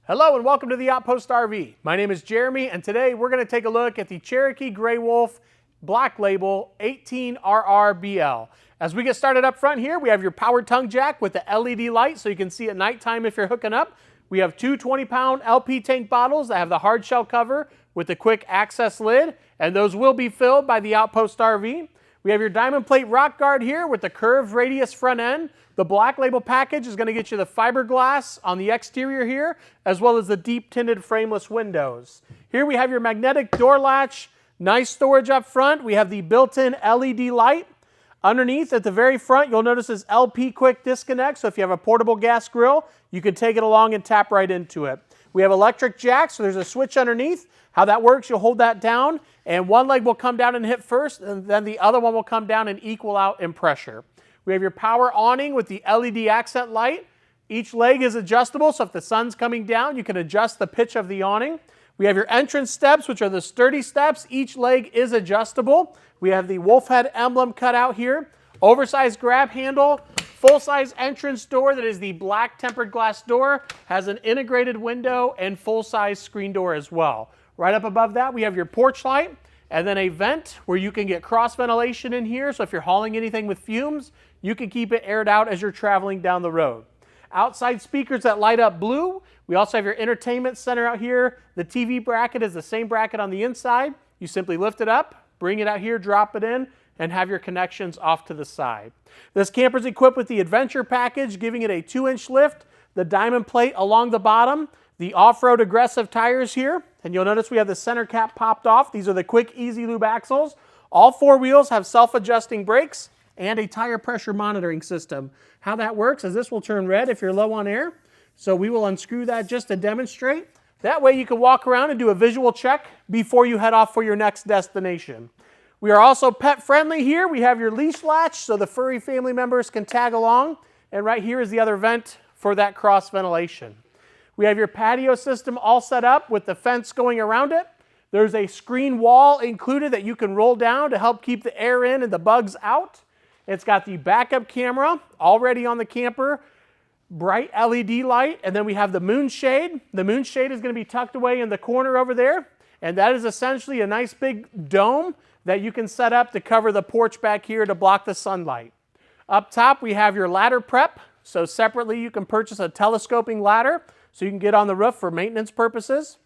Hello and welcome to the Outpost RV. My name is Jeremy and today we're going to take a look at the Cherokee Gray Wolf Black Label 18RR-BL. As we get started up front here, we have your power tongue jack with the LED light so you can see at nighttime if you're hooking up. We have two 20-pound LP tank bottles that have the hard shell cover with the quick access lid, and those will be filled by the Outpost RV. We have your diamond plate rock guard here with the curved radius front end. The Black Label package is going to get you the fiberglass on the exterior here, as well as the deep tinted frameless windows. Here we have your magnetic door latch, nice storage up front. We have the built-in LED light. Underneath at the very front, you'll notice this LP quick disconnect, so if you have a portable gas grill, you can take it along and tap right into it. We have electric jacks, so there's a switch underneath. How that works, you'll hold that down, and one leg will come down and hit first, and then the other one will come down and equal out in pressure. We have your power awning with the LED accent light. Each leg is adjustable, so if the sun's coming down, you can adjust the pitch of the awning. We have your entrance steps, which are the sturdy steps. Each leg is adjustable. We have the wolf head emblem cut out here. Oversized grab handle. Full-size entrance door that is the black tempered glass door. Has an integrated window and full-size screen door as well. Right up above that, we have your porch light. And then a vent where you can get cross ventilation in here. So if you're hauling anything with fumes, you can keep it aired out as you're traveling down the road. Outside speakers that light up blue. We also have your entertainment center out here. The TV bracket is the same bracket on the inside. You simply lift it up, bring it out here, drop it in, and have your connections off to the side. This camper is equipped with the Adventure package, giving it a 2-inch lift, the diamond plate along the bottom, the off-road aggressive tires here, and you'll notice we have the center cap popped off. These are the quick easy lube axles. All 4 wheels have self-adjusting brakes and a tire pressure monitoring system. How that works is this will turn red if you're low on air. So we will unscrew that just to demonstrate. That way you can walk around and do a visual check before you head off for your next destination. We are also pet friendly here. We have your leash latch so the furry family members can tag along. And right here is the other vent for that cross ventilation. We have your patio system all set up with the fence going around it. There's a screen wall included that you can roll down to help keep the air in and the bugs out. It's got the backup camera already on the camper, bright LED light, and then we have the moonshade. The moonshade is going to be tucked away in the corner over there, and that is essentially a nice big dome that you can set up to cover the porch back here to block the sunlight. Up top, we have your ladder prep. So separately, you can purchase a telescoping ladder so you can get on the roof for maintenance purposes.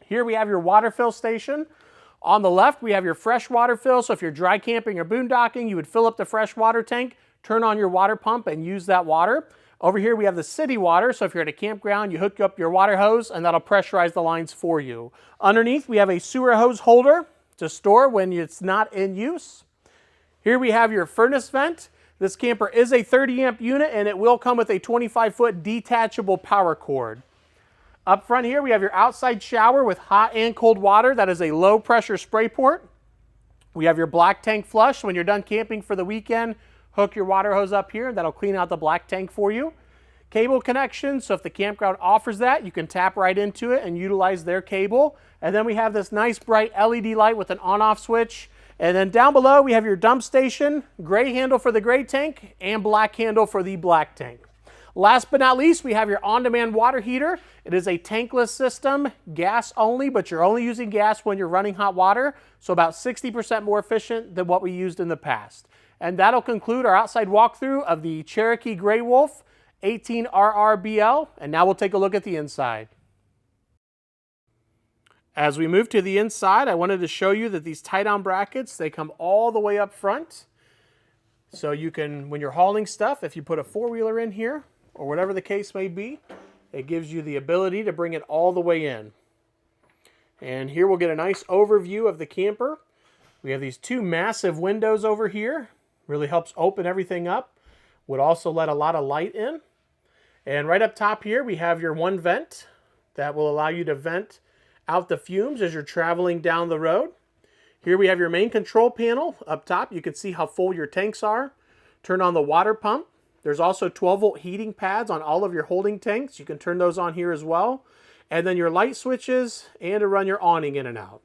Here we have your water fill station. On the left, we have your fresh water fill. So if you're dry camping or boondocking, you would fill up the fresh water tank, turn on your water pump, and use that water. Over here, we have the city water. So if you're at a campground, you hook up your water hose, and that'll pressurize the lines for you. Underneath, we have a sewer hose holder to store when it's not in use. Here we have your furnace vent. This camper is a 30-amp unit, and it will come with a 25-foot detachable power cord. Up front here, we have your outside shower with hot and cold water. That is a low-pressure spray port. We have your black tank flush. When you're done camping for the weekend, hook your water hose up here, and that'll clean out the black tank for you. Cable connection, so if the campground offers that, you can tap right into it and utilize their cable. And then we have this nice bright LED light with an on-off switch. And then down below, we have your dump station, gray handle for the gray tank, and black handle for the black tank. Last but not least, we have your on-demand water heater. It is a tankless system, gas only, but you're only using gas when you're running hot water, so about 60% more efficient than what we used in the past. And that'll conclude our outside walkthrough of the Cherokee Gray Wolf 18RR-BL, and now we'll take a look at the inside. As we move to the inside, I wanted to show you that these tie-down brackets, they come all the way up front. So you can, when you're hauling stuff, if you put a four-wheeler in here, or whatever the case may be, it gives you the ability to bring it all the way in. And here we'll get a nice overview of the camper. We have these 2 massive windows over here. Really helps open everything up. Would also let a lot of light in. And right up top here, we have your 1 vent that will allow you to vent out the fumes as you're traveling down the road. Here we have your main control panel. Up top, you can see how full your tanks are. Turn on the water pump. There's also 12-volt heating pads on all of your holding tanks. You can turn those on here as well. And then your light switches and to run your awning in and out.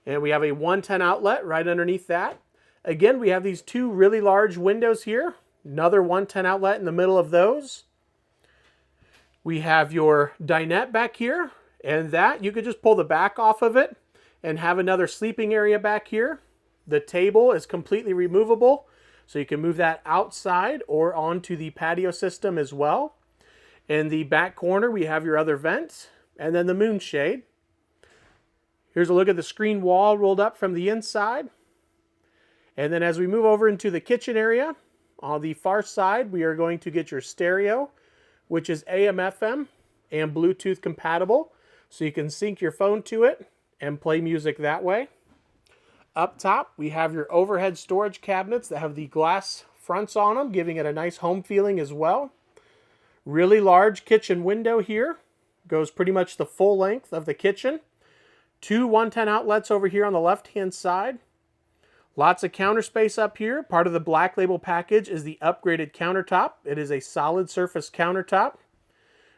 And we have a 110 outlet right underneath that. Again, we have these 2 really large windows here. Another 110 outlet in the middle of those. We have your dinette back here, and that you could just pull the back off of it and have another sleeping area back here. The table is completely removable, so you can move that outside or onto the patio system as well. In the back corner, we have your other vent, and then the moonshade. Here's a look at the screen wall rolled up from the inside. And then as we move over into the kitchen area, on the far side, we are going to get your stereo, which is AM/FM and Bluetooth compatible, so you can sync your phone to it and play music that way. Up top, we have your overhead storage cabinets that have the glass fronts on them, giving it a nice home feeling as well. Really large kitchen window here. Goes pretty much the full length of the kitchen. 2 110 outlets over here on the left-hand side. Lots of counter space up here. Part of the Black Label package is the upgraded countertop. It is a solid surface countertop.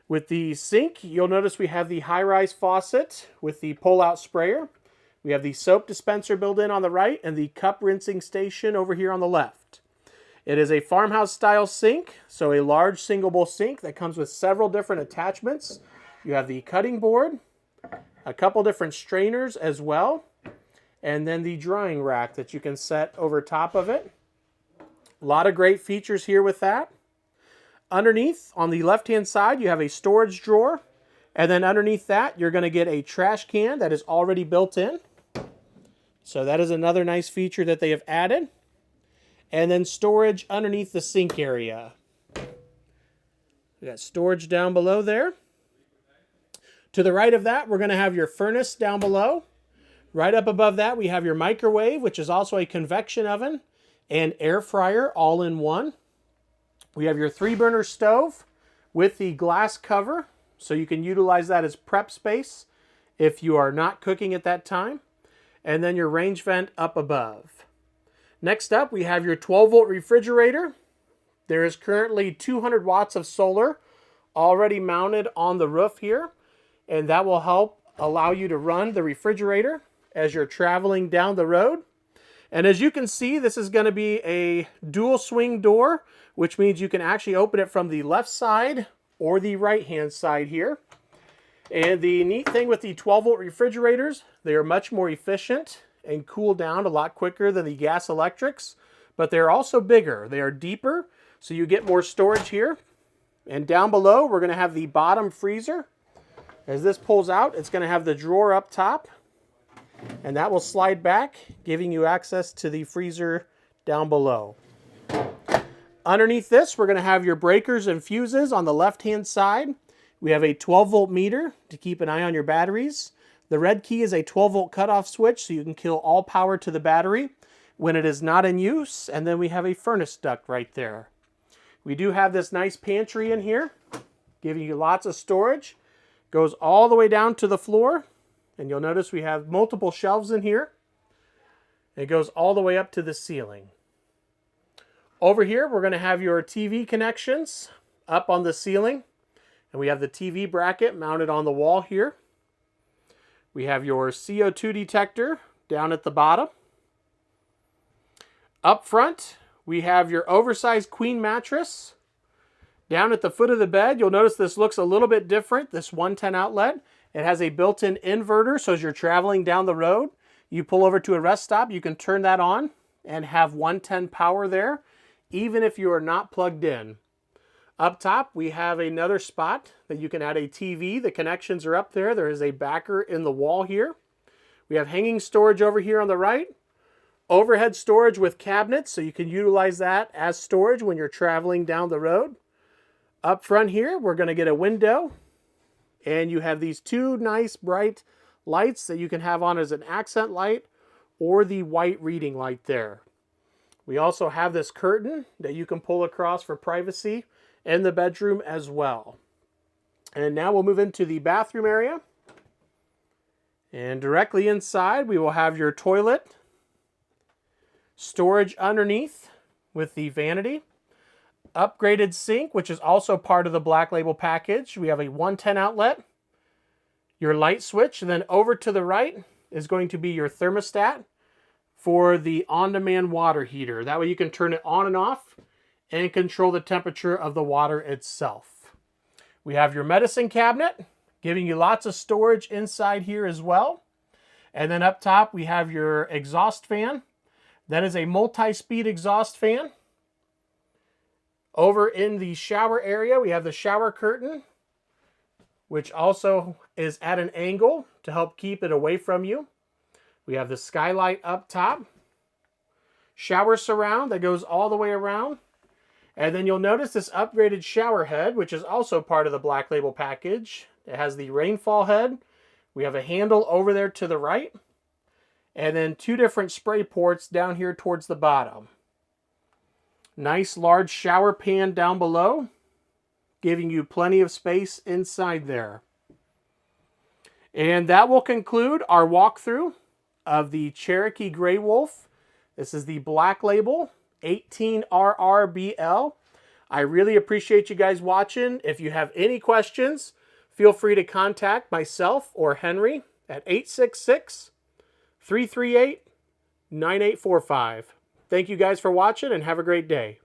With the sink, you'll notice we have the high-rise faucet with the pull-out sprayer. We have the soap dispenser built in on the right and the cup rinsing station over here on the left. It is a farmhouse-style sink, so a large single-bowl sink that comes with several different attachments. You have the cutting board, a couple different strainers as well, and then the drying rack that you can set over top of it. A lot of great features here with that. Underneath, on the left-hand side, you have a storage drawer, and then underneath that, you're going to get a trash can that is already built in. So that is another nice feature that they have added. And then storage underneath the sink area. We got storage down below there. To the right of that, we're going to have your furnace down below. Right up above that, we have your microwave, which is also a convection oven, and air fryer all in one. We have your 3-burner stove with the glass cover, so you can utilize that as prep space if you are not cooking at that time. And then your range vent up above. Next up, we have your 12-volt refrigerator. There is currently 200 watts of solar already mounted on the roof here, and that will help allow you to run the refrigerator as you're traveling down the road. And as you can see, this is going to be a dual swing door, which means you can actually open it from the left side or the right-hand side here. And the neat thing with the 12-volt refrigerators, they are much more efficient and cool down a lot quicker than the gas electrics, but they're also bigger. They are deeper, so you get more storage here. And down below, we're going to have the bottom freezer. As this pulls out, it's going to have the drawer up top, and that will slide back, giving you access to the freezer down below. Underneath this, we're going to have your breakers and fuses on the left-hand side. We have a 12-volt meter to keep an eye on your batteries. The red key is a 12-volt cutoff switch, so you can kill all power to the battery when it is not in use. And then we have a furnace duct right there. We do have this nice pantry in here, giving you lots of storage. Goes all the way down to the floor. And you'll notice we have multiple shelves in here. It goes all the way up to the ceiling. Over here, we're going to have your TV connections up on the ceiling. And we have the TV bracket mounted on the wall here. We have your CO2 detector down at the bottom. Up front, we have your oversized queen mattress. Down at the foot of the bed, you'll notice this looks a little bit different, this 110 outlet. It has a built-in inverter, so as you're traveling down the road, you pull over to a rest stop, you can turn that on and have 110 power there, even if you are not plugged in. Up top, we have another spot that you can add a TV. The connections are up there. There is a backer in the wall here. We have hanging storage over here on the right. Overhead storage with cabinets, so you can utilize that as storage when you're traveling down the road. Up front here, we're going to get a window. And you have these 2 nice bright lights that you can have on as an accent light or the white reading light there. We also have this curtain that you can pull across for privacy in the bedroom as well. And now we'll move into the bathroom area. And directly inside, we will have your toilet, storage underneath with the vanity, upgraded sink, which is also part of the Black Label package. We have a 110 outlet, your light switch, and then over to the right is going to be your thermostat for the on-demand water heater. That way you can turn it on and off and control the temperature of the water itself. We have your medicine cabinet, giving you lots of storage inside here as well. And then up top, we have your exhaust fan. That is a multi-speed exhaust fan. Over in the shower area, we have the shower curtain, which also is at an angle to help keep it away from you. We have the skylight up top. Shower surround that goes all the way around. And then you'll notice this upgraded shower head, which is also part of the Black Label package. It has the rainfall head. We have a handle over there to the right. And then 2 different spray ports down here towards the bottom. Nice large shower pan down below, giving you plenty of space inside there. And that will conclude our walkthrough of the Cherokee Gray Wolf. This is the Black Label 18RR-BL. I really appreciate you guys watching. If you have any questions, feel free to contact myself or Henry at 866-338-9845. Thank you guys for watching and have a great day.